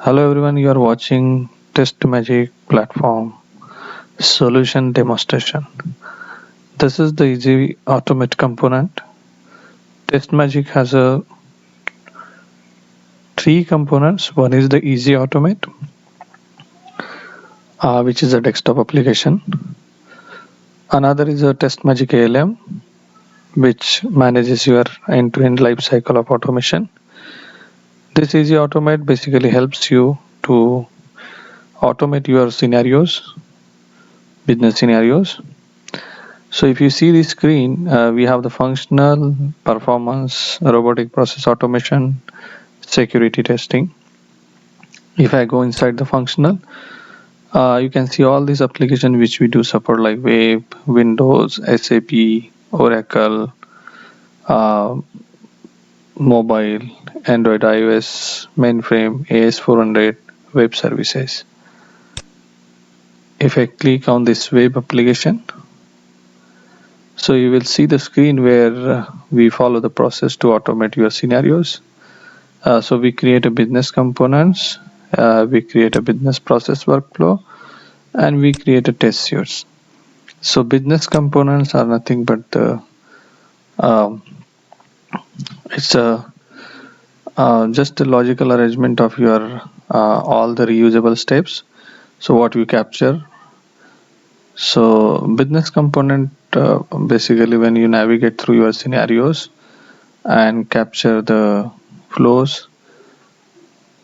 Hello everyone, you are watching Test Magic platform solution demonstration. This is the easy automate component. Test Magic has three components. One is the easy automate, which is a desktop application. Another is a Test Magic ALM, which manages your end-to-end life cycle of automation. This easy automate basically helps you to automate your scenarios, business scenarios. So if you see the screen, we have the functional, performance, robotic process automation, security testing. If I go inside the functional, you can see all these applications which we do support, like Web, Windows, SAP, Oracle, uh, mobile, Android, iOS, mainframe, AS400, web services. If I click on this web application, so you will see the screen where we follow the process to automate your scenarios. So we create a business components, we create a business process workflow, and we create a test suites. So business components are nothing but um, it's a just a logical arrangement of your all the reusable steps. So what you capture. So business component basically when you navigate through your scenarios and capture the flows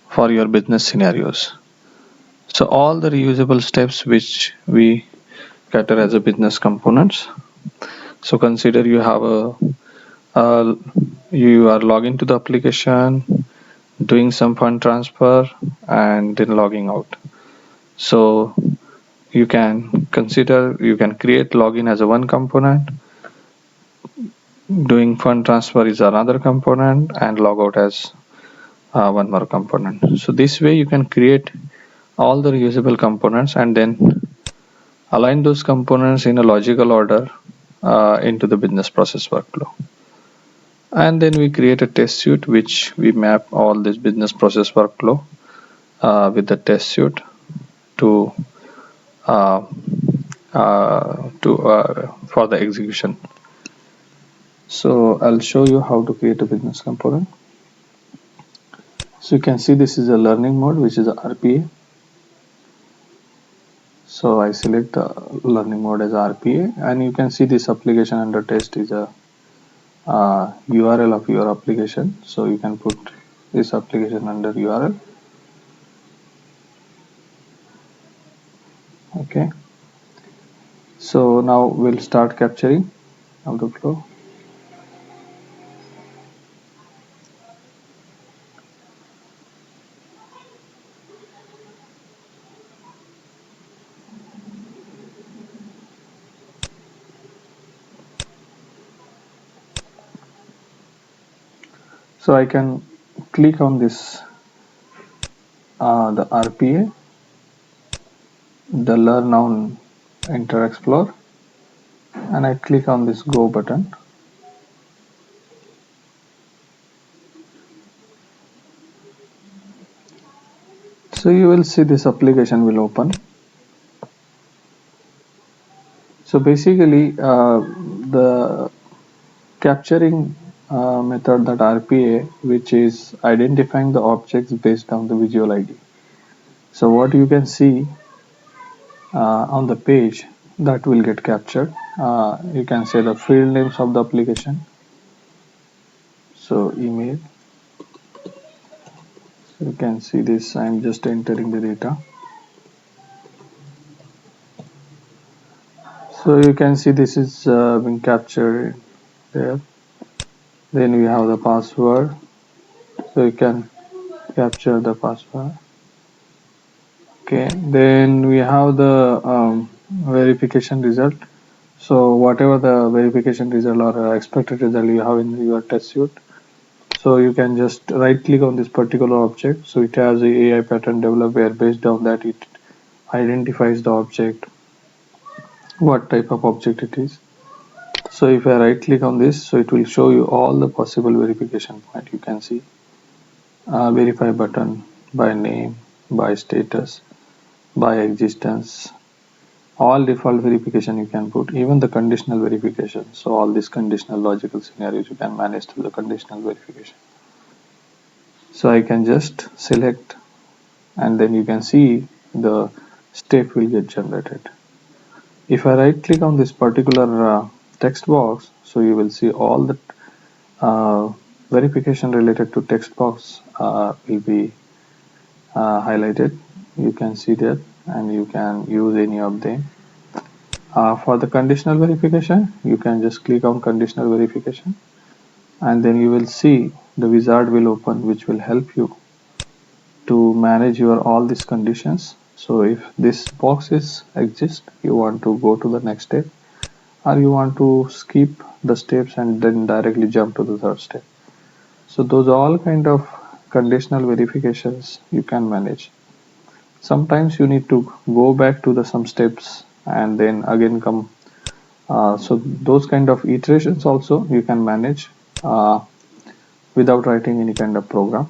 for your business scenarios. So all the reusable steps which we cater as a business components. So consider you have you are logging to the application, doing some fund transfer, and then logging out. So you can create login as a one component, doing fund transfer is another component, and log out as one more component. So this way you can create all the reusable components and then align those components in a logical order into the business process workflow. And then we create a test suite which we map all this business process workflow with the test suite to uh, for the execution. So I'll show you how to create a business component. So you can see this is a learning mode, which is a RPA. So I select the learning mode as RPA, and you can see this application under test is a URL of your application. So you can put this application under URL. Okay. So now we'll start capturing of the flow. So I can click on this the RPA, the learn on enter explore, and I click on this go button. So you will see this application will open. So basically the capturing method, that RPA, which is identifying the objects based on the visual ID. So what you can see on the page that will get captured, you can say the field names of the application. So email, so you can see this, I'm just entering the data. So you can see this is being captured there. Then we have the password, so you can capture the password. Okay, then we have the verification result. So whatever the verification result or expected result you have in your test suite, so you can just right click on this particular object. So it has a AI pattern developed where based on that it identifies the object, what type of object it is. So if I right click on this, so it will show you all the possible verification point. You can see verify button by name, by status, by existence. All default verification you can put, even the conditional verification. So all these conditional logical scenarios you can manage through the conditional verification. So I can just select, and then you can see the step will get generated. If I right click on this particular text box, so you will see all the verification related to text box will be highlighted. You can see that, and you can use any of them. For the conditional verification, you can just click on conditional verification, and then you will see the wizard will open, which will help you to manage your all these conditions. So if this box is exist, you want to go to the next step, or you want to skip the steps and then directly jump to the third step. So those are all kind of conditional verifications you can manage. Sometimes you need to go back to the some steps and then again come. So those kind of iterations also you can manage without writing any kind of program.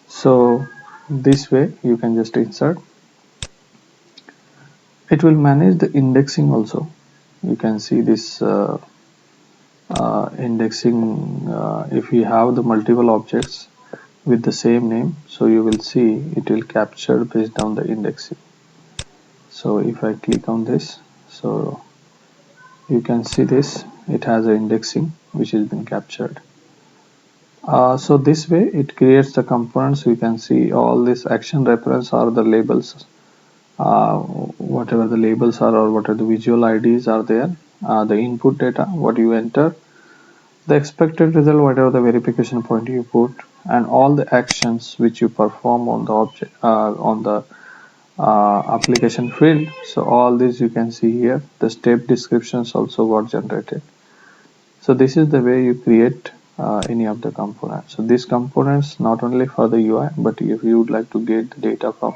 So this way you can just insert. It will manage the indexing also. You can see this indexing. If you have the multiple objects with the same name, so you will see it will capture based on the indexing. So if I click on this, so you can see this, it has an indexing which has been captured. So this way it creates the components. You can see all this action reference or the labels, whatever the labels are or whatever the visual IDs are there, the input data, what you enter, the expected result, whatever the verification point you put, and all the actions which you perform on the object, on the application field. So all this you can see here. The step descriptions also got generated. So this is the way you create any of the components. So these components not only for the UI, but if you would like to get the data from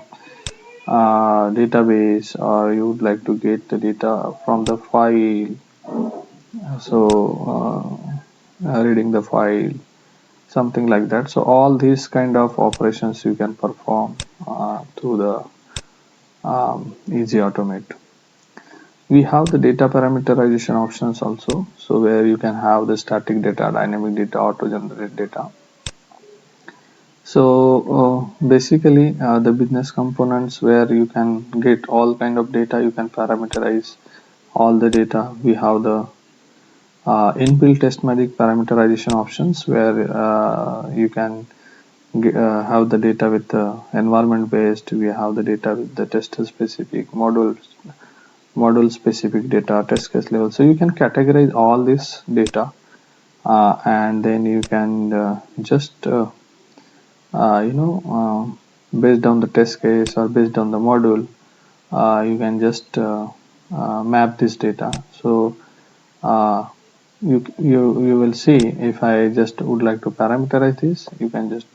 database, or you would like to get the data from the file, so reading the file, something like that. So all these kind of operations you can perform through the easy automate. We have the data parameterization options also, so where you can have the static data, dynamic data, auto generated data. So basically the business components where you can get all kind of data, you can parameterize all the data. We have the inbuilt TestMagic parameterization options where you can have the data with the environment based. We have the data with the tester specific, module specific data, test case level. So you can categorize all this data, and then you can just based on the test case or based on the module, you can just map this data. So you will see, if I just would like to parameterize this, you can just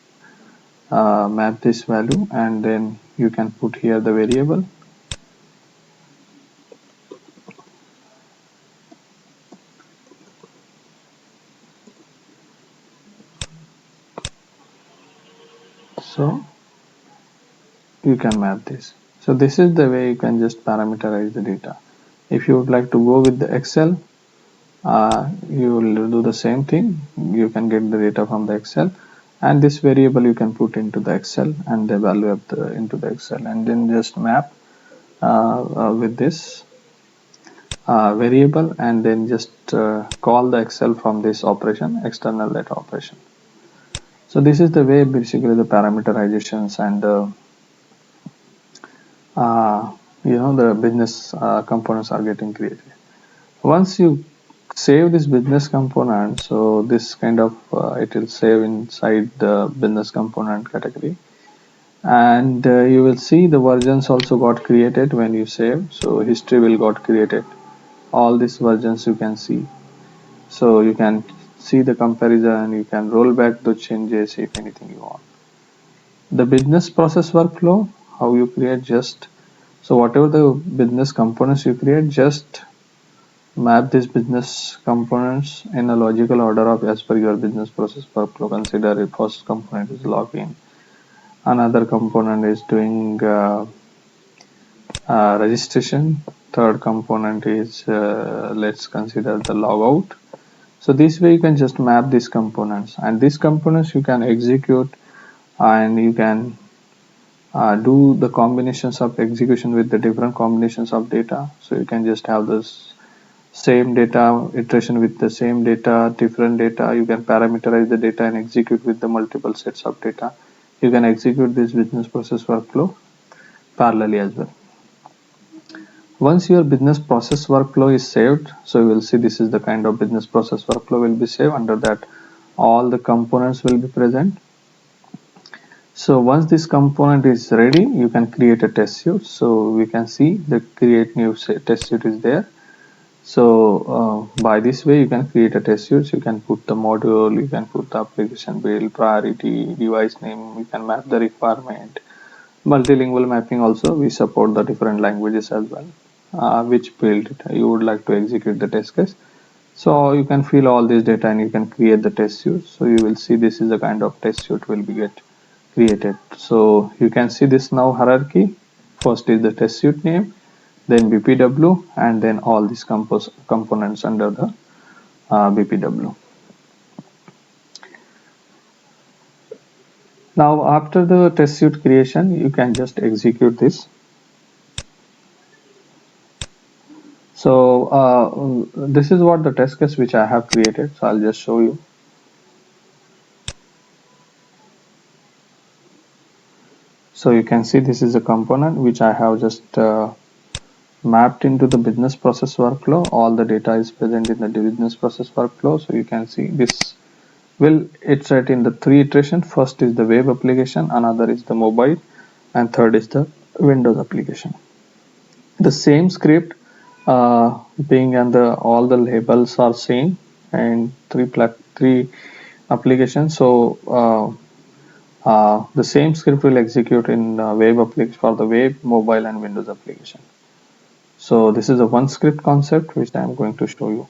map this value, and then you can put here the variable. So you can map this. So this is the way you can just parameterize the data. If you would like to go with the Excel, you will do the same thing. You can get the data from the Excel, and this variable you can put into the Excel and the value of the into the Excel, and then just map with this variable, and then just call the Excel from this operation, external data operation. So this is the way basically the parameterizations and the business components are getting created. Once you save this business component, so this kind of it will save inside the business component category, and you will see the versions also got created when you save. So history will got created, all these versions you can see. So you can see the comparison, you can roll back the changes if anything you want. The business process workflow, how you create, just so whatever the business components you create, just map these business components in a logical order of as per your business process workflow. Consider a first component is login, Another component is doing registration. Third component is let's consider the logout. So this way you can just map these components, and these components you can execute, and you can do the combinations of execution with the different combinations of data. So you can just have this same data iteration with the same data, different data. You can parameterize the data and execute with the multiple sets of data. You can execute this business process workflow parallelly as well. Once your business process workflow is saved, so you will see this is the kind of business process workflow will be saved. Under that, all the components will be present. So once this component is ready, you can create a test suite. So we can see the create new test suite is there. So by this way you can create a test suite. You can put the module, you can put the application build, priority, device name, you can map the requirement. Multilingual mapping also, we support the different languages as well. Which build you would like to execute the test case. So you can fill all this data and you can create the test suite. So you will see this is the kind of test suite will be get created. So you can see this now hierarchy. First is the test suite name, then BPW, and then all these components under the BPW. Now after the test suite creation, you can just execute this. So this is what the test case which I have created. So I'll just show you. So you can see this is a component which I have just mapped into the business process workflow. All the data is present in the business process workflow. So you can see this will iterate in the 3 iterations. First is the web application, another is the mobile, and third is the Windows application. The same script being and all the labels are same and three applications. So the same script will execute in web application for the web, mobile, and Windows application. So this is a one script concept which I am going to show you.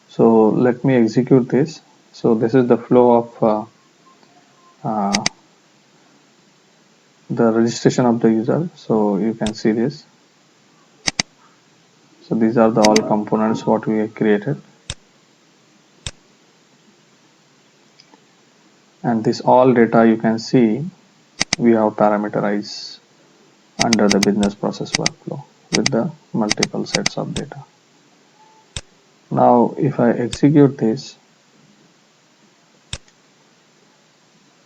So let me execute this. So this is the flow of the registration of the user. So you can see this. So these are the all components what we have created, and this all data you can see we have parameterized under the business process workflow with the multiple sets of data. Now if I execute this,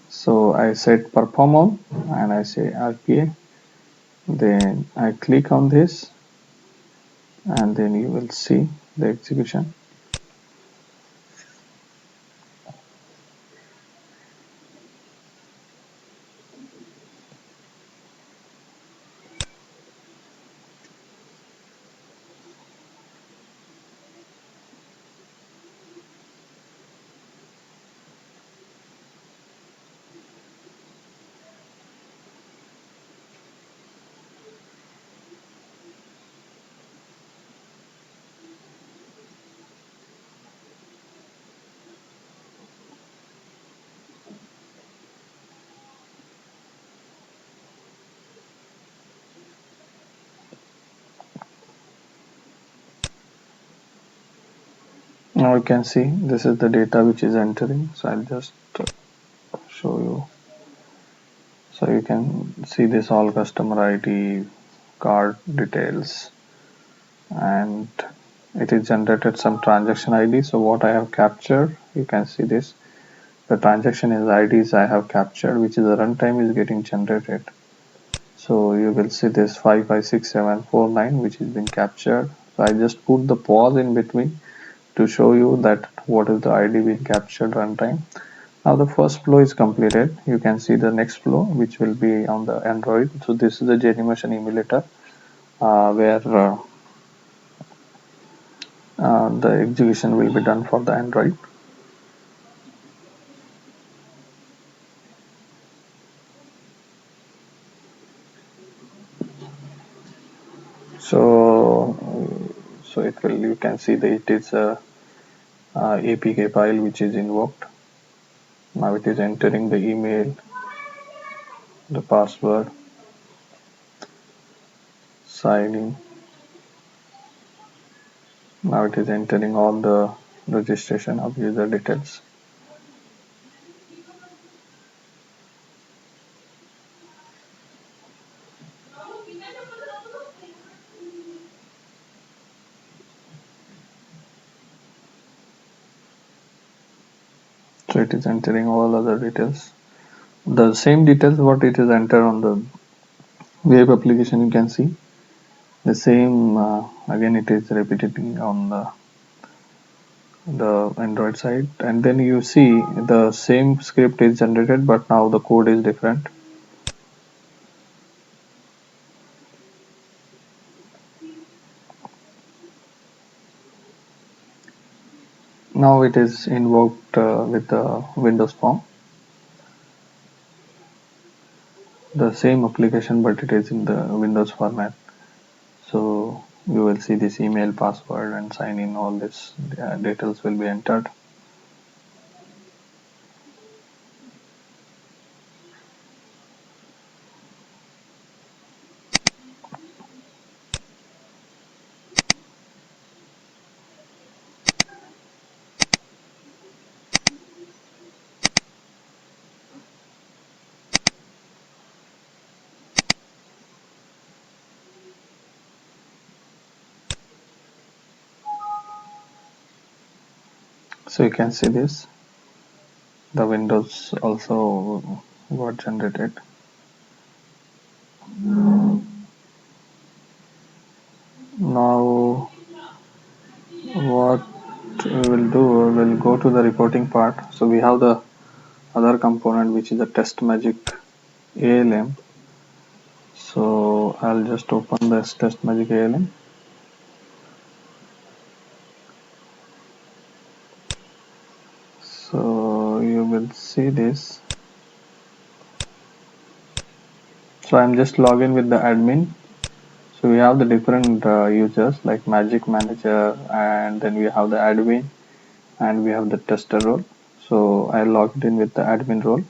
so I set perform on and I say RPA, then I click on this, and then you will see the execution. Now you can see this is the data which is entering. So I'll just show you. So you can see this all customer ID, card details, and it is generated some transaction ID. So what I have captured, you can see this, the transaction is IDs I have captured, which is the runtime is getting generated. So you will see this 556749 which has been captured. So I just put the pause in between to show you that what is the ID being captured runtime. Now the first flow is completed. You can see the next flow which will be on the Android. So this is the Genymotion emulator where the execution will be done for the Android. So it will, you can see that it is a APK file which is invoked. Now it is entering the email. the password, sign in. Now it is entering all the registration of user details. So it is entering all other details. The same details what it is entered on the web application, you can see the same again it is repeating on the Android side, and then you see the same script is generated, but now the code is different. Now it is invoked with the Windows form, the same application, but it is in the Windows format. So you will see this email, password, and sign in. All this details will be entered. So you can see this. The windows also got generated. Now what we will do, we'll go to the reporting part. So we have the other component which is a test magic ALM. So I'll just open this test magic ALM. So you will see this. So I'm just login with the admin. So we have the different users like magic manager, and then we have the admin, and we have the tester role. So I logged in with the admin role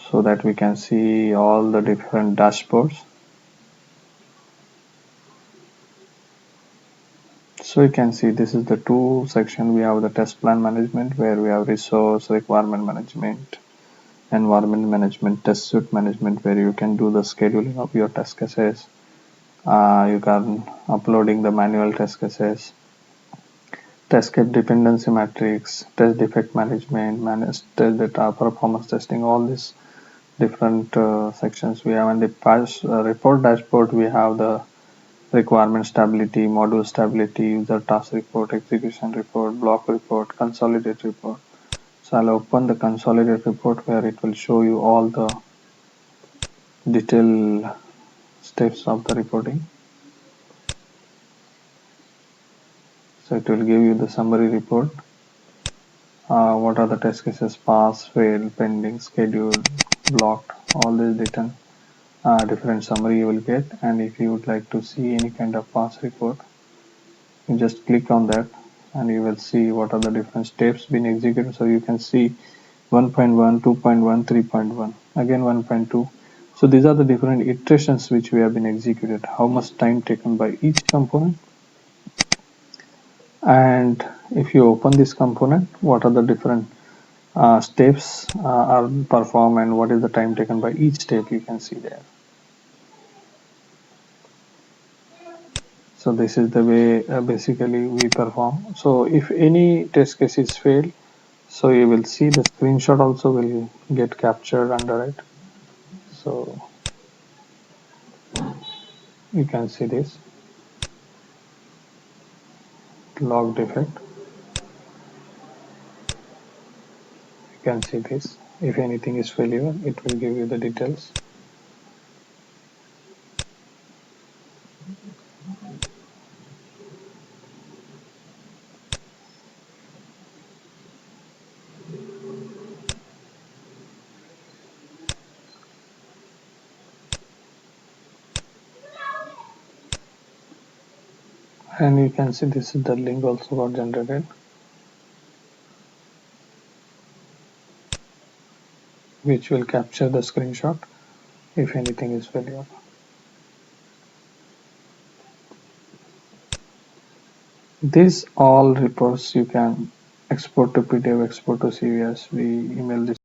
so that we can see all the different dashboards. So you can see this is the two section. We have the test plan management where we have resource requirement management, environment management, test suite management where you can do the scheduling of your test cases. You can uploading the manual test cases, test case dependency matrix, test defect management, manage test data, performance testing, all these different sections we have. And the report dashboard, we have the requirement stability, module stability, user task report, execution report, block report, consolidate report. So I'll open the consolidate report where it will show you all the detailed steps of the reporting. So it will give you the summary report. What are the test cases, pass, fail, pending, scheduled, blocked, all these written different summary you will get. And if you would like to see any kind of pass report, you just click on that and you will see what are the different steps being executed. So you can see 1.1, 2.1, 3.1, again 1.2. So these are the different iterations which we have been executed, how much time taken by each component. And if you open this component, what are the different steps are performed and what is the time taken by each step, you can see there. So this is the way basically we perform. So if any test case is failed, so you will see the screenshot also will get captured under it. So you can see this log defect. You can see this. If anything is failure, it will give you the details. And you can see this is the link also got generated, which will capture the screenshot. if anything is failure. These all reports you can export to PDF, export to CVS. We email this